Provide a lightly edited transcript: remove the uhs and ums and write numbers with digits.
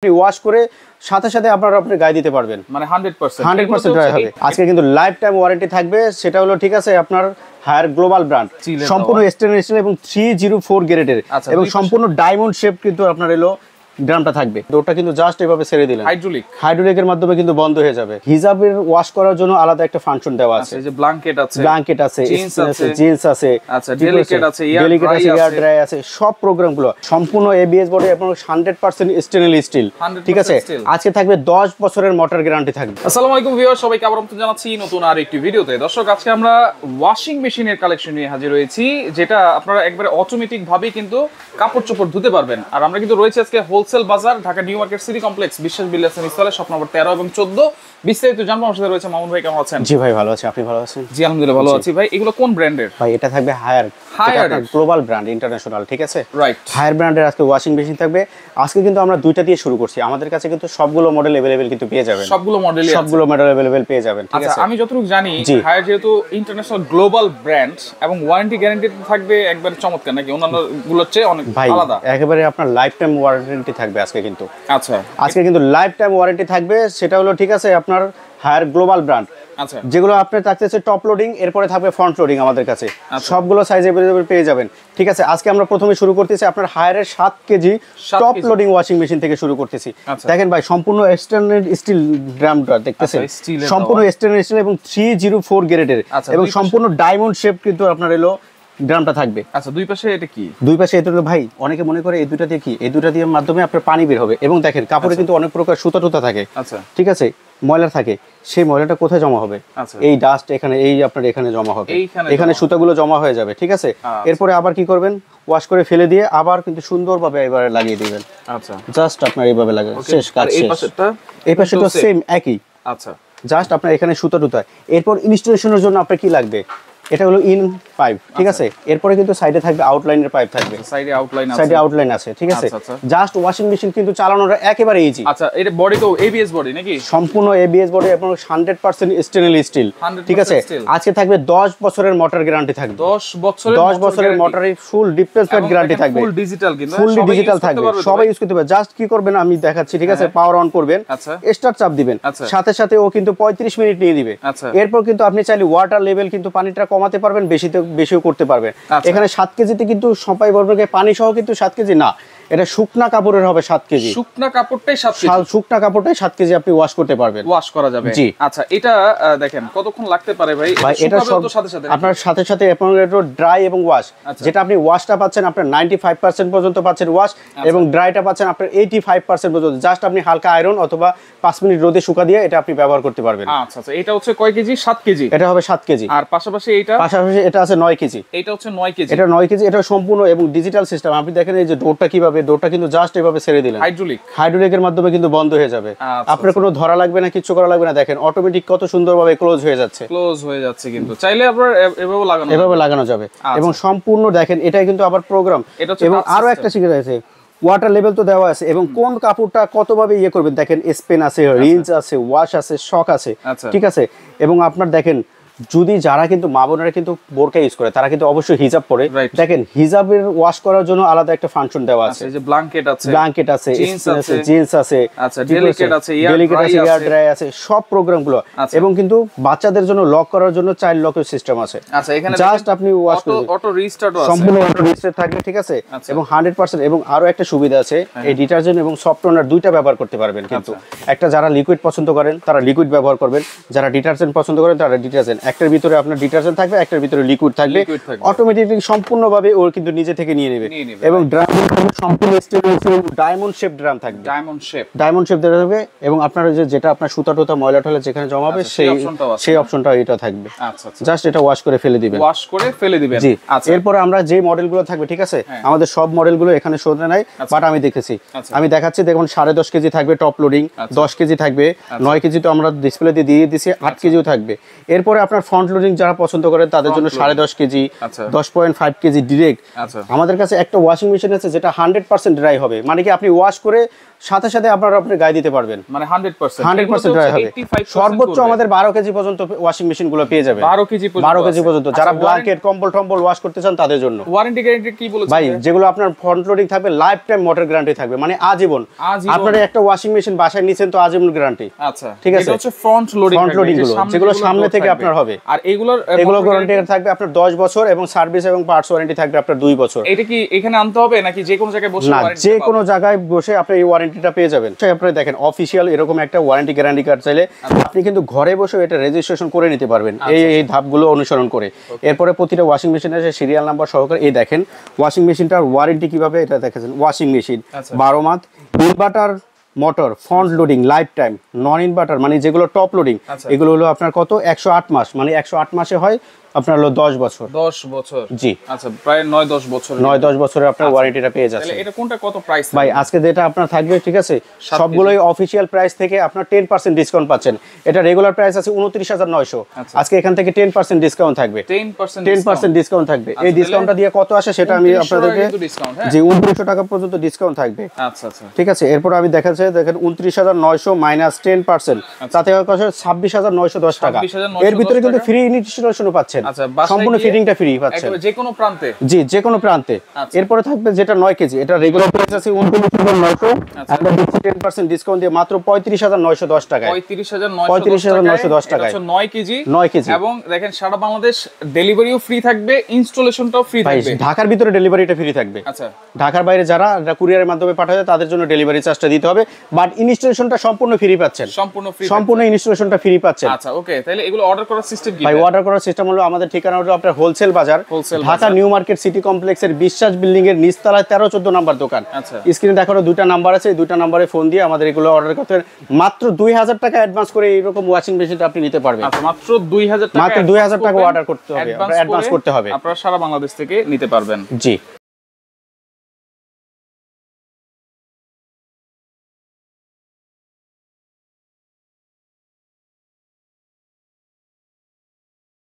আপনি ওয়াশ করে সাথে সাথে আপনারা আপনি গায়ে দিতে পারবেন, মানে 100% ড্রাই হবে। আজকে কিন্তু লাইফ টাইম ওয়ারেন্টি থাকবে, সেটা হলো ঠিক আছে আপনার হায়ার গ্লোবাল ব্র্যান্ড, সম্পূর্ণ স্টেনলেস স্টিল এবং 304 গ্রেডের এবং সম্পূর্ণ ডায়মন্ড শেপ কিন্তু আপনার এলো ড্রামটা থাকবে। ডোরটা কিন্তু জাস্ট এভাবে ছেড়ে দিলেন, হাইড্রোলিকের মাধ্যমে কিন্তু বন্ধ হয়ে যাবে। হিজাবের ওয়াশ করার জন্য আলাদা একটা ফাংশন দেওয়া আছে, এই যে ব্ল্যাঙ্কেট আছে, জিন্স আছে, আচ্ছা ডেলিকেট আছে, এয়ার ড্রাই আছে, সব প্রোগ্রামগুলো সম্পূর্ণ এবিএস বডি এবং 100% স্টেনলেস স্টিল। ঠিক আছে, আজকে থাকবে 10 বছরের মোটর গ্যারান্টি থাকবে। আসসালামু আলাইকুম ভিউয়ার, সবাইকে আবার আমন্ত্রণ জানাচ্ছি নতুন আর একটি ভিডিওতে। দর্শক, আজকে আমরা ওয়াশিং মেশিনের কালেকশন নিয়ে হাজির হয়েছি, যেটা আপনারা একবারে অটোমেটিক ভাবে কিন্তু কাপড় চোপড় ধুতে পারবেন। আর আমরা কিন্তু রয়েছে আজকে হোলসেল বাজার, Dhaka new market city complex, বিশ্বাস বিল্ডার্স এন্ড ইনস্টলের শপ নম্বর 13 এবং 14। বিস্তারিত জানবো, আমার সাথে রয়েছে মামুন ভাই। কেমন আছেন? জি ভাই, ভালো আছি, আপনি ভালো আছেন? জি আলহামদুলিল্লাহ ভালো আছি ভাই। এগুলো কোন ব্র্যান্ডের ভাই? এটা থাকবে হায়ার গ্লোবাল ব্র্যান্ড, ইন্টারন্যাশনাল। ঠিক আছে, রাইট। হায়ার ব্র্যান্ডের আজকে ওয়াশিং মেশিন থাকবে। আজকে কিন্তু আমরা দুইটা দিয়ে শুরু করছি, আমাদের কাছে কিন্তু সবগুলো মডেল अवेलेबल কিন্তু পেয়ে যাবেন, সবগুলো মডেল अवेलेबल পেয়ে যাবেন। ঠিক আছে, আমি যতটুকু জানি হায়ার যেহেতু ইন্টারন্যাশনাল গ্লোবাল ব্র্যান্ড এবং ওয়ারেন্টি গ্যারান্টি থাকবে একবারে চমৎকার, নাকি অন্যান্য গুলোর চেয়ে অনেক আলাদা? একেবারে আপনার লাইফ টাইম ওয়ারেন্টি থাকবে আজকে কিন্তু। আচ্ছা, আজকে কিন্তু লাইফ টাইম ওয়ারেন্টি থাকবে, সেটা হলো ঠিক আছে আপনার হায়ার গ্লোবাল ব্র্যান্ড। আচ্ছা, যেগুলো আপনার থাকতেছে টপ লোডিং, এরপরে থাকবে ফ্রন্ট লোডিং আমাদের কাছে। সবগুলো সাইজ अवेलेबल পেয়ে যাবেন। ঠিক আছে, আজকে আমরা প্রথমে শুরু করতেছি আপনার হায়ারের 7 KG top loading washing machine থেকে শুরু করতেছি। দেখেন ভাই, সম্পূর্ণ স্টেনলেস স্টিল ড্রামটা দেখতেছেন, সম্পূর্ণ স্টেনলেস স্টিল এবং 304 গ্রেডের এবং সম্পূর্ণ ডায়মন্ড শেপ কিন্তু আপনার এলো ড্রামটা থাকবে। আচ্ছা, দুই পাশে এটা কি? দুই পাশে এটা ভাই অনেকে মনে করে এই দুইটা দিয়ে কি, এই দুইটা দিয়ে মাধ্যমে আপনার পানি বের হবে। এবং দেখেন কাপড়ে কিন্তু অনেক প্রকার সুতা টুতা থাকে। আচ্ছা, ঠিক আছে, ময়লা থাকে, সেই ময়লাটা কোথায় জমা হবে? এই ডাস্ট এখানে, এই আপনার এখানে জমা হবে, এখানে সুতাগুলো জমা হয়ে যাবে। ঠিক আছে, এরপরে আবার কি করবেন, ওয়াশ করে ফেলে দিয়ে আবার কিন্তু সুন্দরভাবে এবারে লাগিয়ে দিবেন। আচ্ছা, জাস্ট আপনার এইভাবে লাগাবেন, শেষ কাজ শেষ। এই পাশেটা সেম একই। আচ্ছা, জাস্ট আপনার এখানে সুতা টুতা। এরপর ইনস্টলেশনের জন্য আপনার কি লাগবে, এটা হলো ইন পাইপ। ঠিক আছে, এরপরে কিন্তু সাইডে থাকবে আউটলাইনের পাইপ থাকবে, সাইডে আউটলাইন আছে। ঠিক আছে, জাস্ট ওয়াশিং মেশিন কিন্তু চালানোটা একেবারে ইজি। আচ্ছা, এটা বডি তো এবিএস বডি নাকি? সম্পূর্ণ এবিএস বডি এবং 100% স্টেনলেস স্টিল। ঠিক আছে, আজকে থাকবে 10 বছরের মোটর গ্যারান্টি থাকবে। 10 বছরের মোটরের ফুল রিপ্লেসমেন্ট গ্যারান্টি থাকবে। ফুল ডিজিটাল কিন্তু, ফুল ডিজিটাল থাকবে, সবাই ইউজ করতে পারবে। জাস্ট কি করবেন আমি দেখাচ্ছি। ঠিক আছে, পাওয়ার অন করবেন, স্টার্ট চাপ দিবেন, সাথে সাথে ও কিন্তু 35 মিনিট নিয়ে দিবে। এরপর কিন্তু আপনি চাইলে ওয়াটার লেভেল কিন্তু পানিটা কমাতে পারবেন, বেশিও করতে পারবেন। এখানে 7 কেজিতে কিন্তু সবাই বলবে পানি সহ কিন্তু 7 কেজি না, এটা শুকনা কাপড়ের হবে 7 কেজি। শুকনা কাপড়টাই 7 কেজি, শুকনা কাপড়টাই 7 কেজি আপনি ওয়াশ করতে পারবেন, ওয়াশ করা যাবে। জি, আচ্ছা, এটা দেখেন কতক্ষণ লাগতে পারে ভাই? এটা আপনার সাথে সাথে আপনার ড্রাই এবং ওয়াশ, যেটা আপনি ওয়াশটা পাচ্ছেন আপনার 95% পর্যন্ত পাচ্ছেন ওয়াশ, এবং ড্রাইটা পাচ্ছেন আপনার 85% পর্যন্ত। জাস্ট আপনি হালকা আয়রন অথবা 5 মিনিট রোদে শুকা দিয়ে এটা আপনি ব্যবহার করতে পারবেন। আচ্ছা আচ্ছা, এটা হচ্ছে কয় কেজি? 7 কেজি। এটা হবে 7 কেজি। আর পাশাপাশি এটা আছে 9 কেজি। এটা হচ্ছে 9 কেজি। এটা 9 কেজি, এটা সম্পূর্ণ এবং ডিজিটাল সিস্টেম। আপনি দেখেন এই যে ডোরটা কিভাবে, ডোরটা কিন্তু জাস্ট এভাবে ছেড়ে দিলেন, হাইড্রোলিকের মাধ্যমে কিন্তু বন্ধ হয়ে যাবে। আপনার কোনো ধরা লাগবে না, কিছু করা লাগবে না। দেখেন অটোমেটিক কত সুন্দরভাবে ক্লোজ হয়ে যাচ্ছে, কিন্তু চাইলে আপনার এভাবে লাগানো যাবে। এবং সম্পূর্ণ দেখেন এটাই কিন্তু আবার প্রোগ্রাম। এবং আরো একটা শিখে আছে, ওয়াটার লেভেল তো দেওয়া আছে এবং কোন কাপড়টা কতভাবে ইয়ে করবেন। দেখেন স্পেন আছে, রিঞ্জ আছে, ওয়াশ আছে, শক আছে। ঠিক আছে, এবং আপনার দেখেন যদি যারা কিন্তু মা বোনেরা কিন্তু বোরকা ইউজ করে, তারা কিন্তু অবশ্যই হিজাব পরে। দেখেন হিজাবের ওয়াশ করার জন্য আলাদা একটা ফাংশন দেওয়া আছে, এই যে ব্ল্যাঙ্কেট আছে, জিন্স আছে, আচ্ছা ডেলিকেট আছে, এয়ার ড্রাই আছে, সব প্রোগ্রামগুলো। এবং কিন্তু বাচ্চাদের জন্য লক করার জন্য চাইল্ড লকের সিস্টেম আছে। আচ্ছা, এখানে জাস্ট আপনি ওয়াশ করুন, অটো রিস্টার্টও আছে, সম্পূর্ণ অটো রিস্টার্ট থাকবে। ঠিক আছে, এবং 100%। এবং আরো একটা সুবিধা আছে, এই ডিটারজেন্ট এবং সফট টোনার দুইটা ব্যবহার করতে পারবেন। কিন্তু একটা যারা লিকুইড পছন্দ করেন তারা লিকুইড ব্যবহার করবেন, যারা ডিটারজেন্ট পছন্দ করেন তারা ডিটারজেন্ট। একটার ভিতরে আপনার ডিটারজেন্ট থাকবে, একটার ভিতরে লিকুইড থাকবে, অটোমেটিক্যালি সম্পূর্ণভাবে ওর কিন্তু নিজে থেকে নিয়ে নেবে। এবং ড্রাম সম্পূর্ণ স্টেনলেস ডায়মন্ড শেপ ড্রাম থাকবে, ডায়মন্ড শেপ দেওয়া থাকবে। এবং আপনার যেটা আপনার সুতা টুতা ময়লা টয়লা যেখানে জমাবে সেই অপশনটা এটা থাকবে। জাস্ট এটা ওয়াশ করে ফেলে দিবেন, জি। এরপরে আমরা যে মডেলগুলো থাকবে, ঠিক আছে, আমাদের সব মডেলগুলো এখানে শোধে নাই, বাট আমি দেখেছি, আমি দেখাচ্ছি। দেখুন 10.5 কেজি থাকবে টপ লোডিং, 10 কেজি থাকবে, 9 কেজি তো আমরা ডিসপ্লেতে দিয়ে দিয়েছি, 8 কেজিও থাকবে। এরপরে আপনার ফ্রন্ট লোডিং যারা পছন্দ করে তাদের জন্য 10.5 কেজি, 10.5 কেজি ডিরেক্ট। আমাদের কাছে একটা ওয়াশিং মেশিন আছে যেটা 100% ড্রাই হবে, মানে কি আপনি ওয়াশ করে সাথে সাথে আপনারা আপনি গায়ে দিতে পারবেন, মানে 100% 100% ড্রাই হবে। সর্বোচ্চ আমাদের 12 কেজি পর্যন্ত ওয়াশিং মেশিন গুলো পেয়ে যাবেন, 12 কেজি 12 কেজি পর্যন্ত। যারা ব্ল্যাঙ্কেট কম্বল টম্বল ওয়াশ করতে চান তাদের জন্য। ওয়ারেন্টি গ্যারান্টি কি বলেছেন ভাই যেগুলো আপনার ফ্রন্ট লোডিং থাকবে, লাইফ টাইম মোটর গ্যারান্টি থাকবে, মানে আজীবন। আপনারা একটা ওয়াশিং মেশিন বাসায় নিছেন তো আজীবন গ্যারান্টি। আচ্ছা, ঠিক আছে, এটা হচ্ছে ফ্রন্ট লোডিং গুলো যেগুলো সামনে থেকে আপনার হবে, আর এগুলো গ্যারান্টি থাকবে আপনার 10 বছর এবং সার্ভিস এবং পার্টস ওয়ারেন্টি থাকবে আপনার 2 বছর। এটা কি এখানে আনতে হবে নাকি যে কোনো জায়গায় বসে না, ওয়ারেন্টি? যে কোনো জায়গায় বসে আপনি এই ওয়ারেন্টিটা পেয়ে যাবেন। আপনি দেখেন অফিশিয়াল এরকম একটা ওয়ারেন্টি গ্যারান্টি কার্ড চাইলে আপনি কিন্তু ঘরে বসে এটা রেজিস্ট্রেশন করে নিতে পারবেন এই ধাপগুলো অনুসরণ করে। এরপরে প্রতিটা ওয়াশিং মেশিনের সিরিয়াল নাম্বার সহকারে এই দেখেন ওয়াশিং মেশিনটার ওয়ারেন্টি কিভাবে এটা দেখেছেন। ওয়াশিং মেশিন 12 মাস, inverter motor front loading lifetime, non inverter মানে যেগুলো টপ লোডিং এগুলো হলো আপনার কত 108 মাস, মানে 108 মাসে হয় আপনার হলো 10 বছর। 10 বছর, জি। আচ্ছা, প্রায় 9-10 বছর, 9-10 বছরের আপনার ওয়ারেন্টিটা পেয়ে যাচ্ছে। তাহলে এটা কোনটা কত প্রাইস ভাই আজকে যেটা আপনার থাকবে, ঠিক আছে, সবগুলোই অফিশিয়াল প্রাইস থেকে আপনার 10% ডিসকাউন্ট পাচ্ছেন। এটা রেগুলার প্রাইস আছে 29,900, আজকে এখান থেকে 10% ডিসকাউন্ট থাকবে, 10% ডিসকাউন্ট থাকবে। এই ডিসকাউন্টটা দিয়ে কত আসে সেটা আমি আপনাদেরকে, জি 2900 টাকা পর্যন্ত ডিসকাউন্ট থাকবে। আচ্ছা আচ্ছা, ঠিক আছে। এরপর আমি দেখাচ্ছি, দেখেন 29,900 মাইনাস 10%, তাতে হয় কত 26,910 টাকা। এর ভিতরে কিন্তু ফ্রি ইনস্টলেশনও পাচ্ছেন, সম্পূর্ণ ফিটিংটা ফ্রি পাচ্ছেন যে কোনো প্রান্তে, জি যে কোনো প্রান্তে। এরপরে থাকবে যেটা 9 কেজি, এটা রেগুলার প্রাইস আছে 29,900, আমরা দিচ্ছি 10% ডিসকাউন্ট দিয়ে মাত্র 35,910 টাকায়। 35,910 টাকায় 9 কেজি, 9 কেজি। এবং দেখেন সারা বাংলাদেশ ডেলিভারিও ফ্রি থাকবে, ইনস্টলেশনটাও ফ্রি থাকবে। ঢাকার ভিতরে ডেলিভারিটা ফ্রি থাকবে। আচ্ছা, ঢাকার বাইরে যারা কুরিয়ারের মাধ্যমে পাঠায় তাদের জন্য ডেলিভারি চার্জটা দিতে হবে, বাট ইনস্টলেশনটা সম্পূর্ণ ফ্রি পাচ্ছেন, সম্পূর্ণ ইনস্টলেশনটা ফ্রি পাচ্ছেন। আচ্ছা ওকে, তাহলে এগুলো অর্ডার করার সিস্টেম কি? ভাই অর্ডার করার সিস্টেম হলো আমাদের ঠিকানা হলো আপনার হোলসেল বাজার, ঢাকা নিউ মার্কেট সিটি কমপ্লেক্সের বিশ্বাস বিল্ডিং এর নিচতলায় 13-14 নাম্বার দোকান। স্ক্রিনে দেখানো দুইটা নাম্বার আছে, এই দুইটা নাম্বারে ফোন দিয়ে আমাদের এগুলো অর্ডার করতে মাত্র 2000 টাকা অ্যাডভান্স করে এইরকম ওয়াশিং মেশিনটা আপনি নিতে পারবেন। আচ্ছা, মাত্র 2000 টাকা, মাত্র 2000 টাকা অর্ডার করতে হবে, অ্যাডভান্স করতে হবে। আপনারা সারা বাংলাদেশ থেকে নিতে পারবেন। জি।